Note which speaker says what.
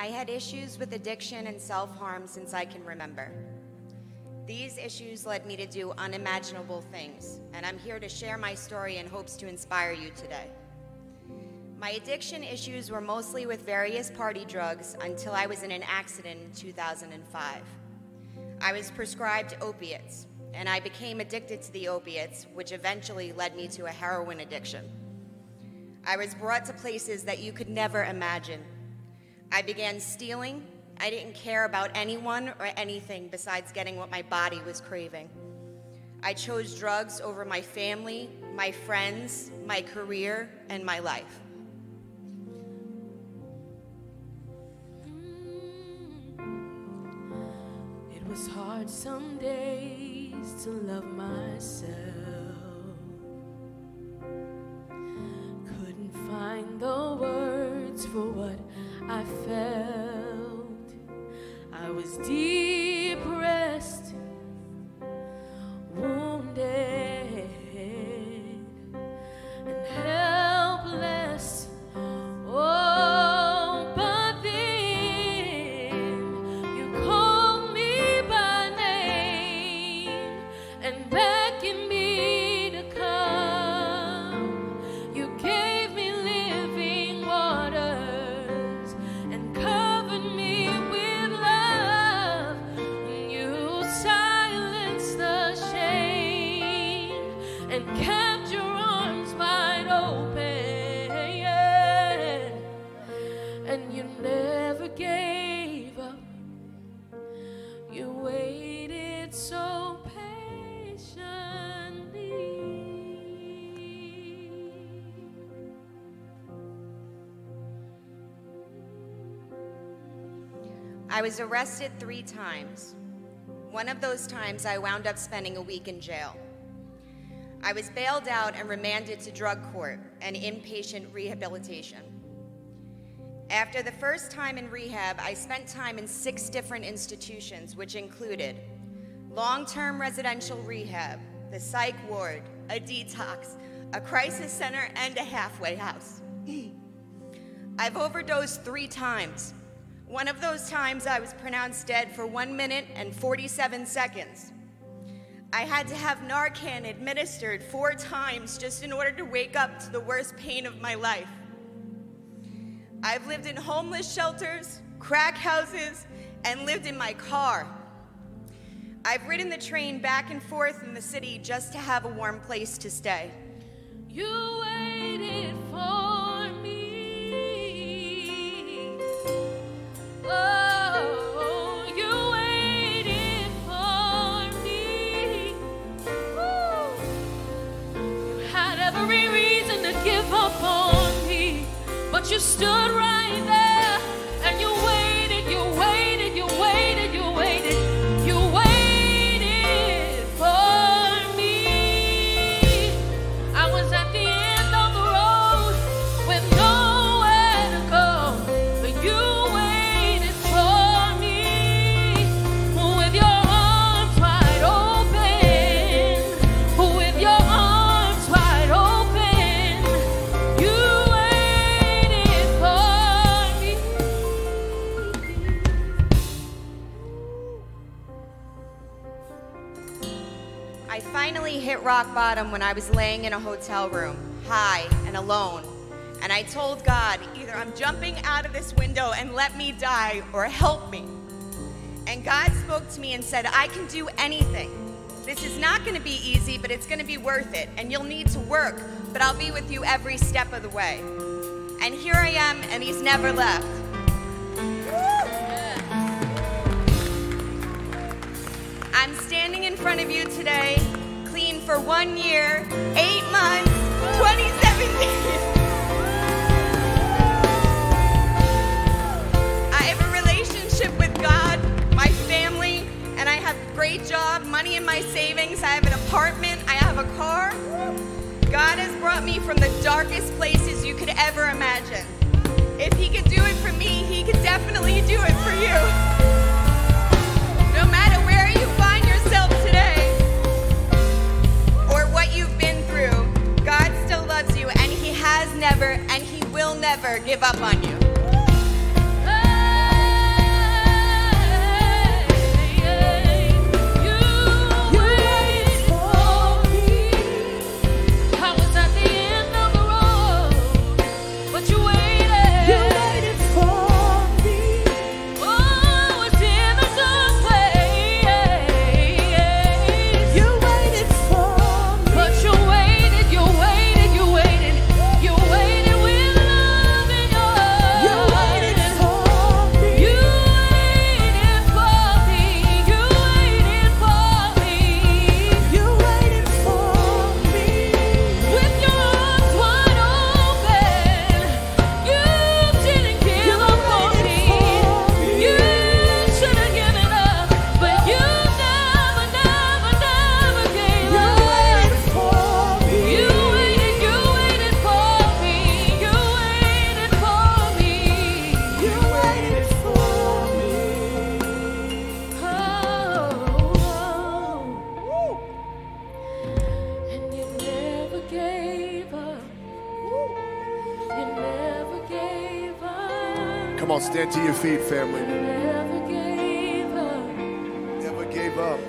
Speaker 1: I had issues with addiction and self-harm since I can remember. These issues led me to do unimaginable things, and I'm here to share my story in hopes to inspire you today. My addiction issues were mostly with various party drugs until I was in an accident in 2005. I was prescribed opiates, and I became addicted to the opiates, which eventually led me to a heroin addiction. I was brought to places that you could never imagine. I began stealing. I didn't care about anyone or anything besides getting what my body was craving. I chose drugs over my family, my friends, my career, and my life.
Speaker 2: It was hard some days to love myself. Couldn't find the words for what I felt. I was depressed, wounded, and helpless. Oh, but then you called me by name and beckoned me to come. You gave me living waters and covered me with love. You silenced the shame and kept your arms wide open. And you never gave up. You waited so patiently.
Speaker 1: I was arrested 3 times. One of those times I wound up spending a week in jail. I was bailed out and remanded to drug court and inpatient rehabilitation. After the first time in rehab, I spent time in 6 different institutions, which included long-term residential rehab, the psych ward, a detox, a crisis center, and a halfway house. I've overdosed 3 times. One of those times I was pronounced dead for 1 minute and 47 seconds. I had to have Narcan administered 4 times just in order to wake up to the worst pain of my life. I've lived in homeless shelters, crack houses, and lived in my car. I've ridden the train back and forth in the city just to have a warm place to stay.
Speaker 2: You waited for me. Oh, you waited for me. Woo. You had every reason to give up on me, but you stood right there and you waited, you waited, you waited, you waited. You waited for me. I was at the end of the road with nowhere to go, but you waited for me with your arms wide open, with your arms wide open. You waited for me.
Speaker 1: I finally hit rock bottom when I was laying in a hotel room, high and alone. And I told God, either I'm jumping out of this window and let me die, or help me. And God spoke to me and said, I can do anything. This is not going to be easy, but it's going to be worth it. And you'll need to work, but I'll be with you every step of the way. And here I am, and he's never left. I'm standing in front of you today, clean for 1 year, 8 months, 27 days. I have a relationship with God, my family, and I have a great job, money in my savings. I have an apartment, I have a car. God has brought me from the darkest places you could ever imagine. If he could do it for me, he could definitely do it for you. No matter where you find yourself today or what you've been through, God still loves you, and he has never and he will never give up on you.
Speaker 2: Oh,
Speaker 3: Come on, stand to your feet, family.
Speaker 2: Never gave up.
Speaker 3: Never gave up.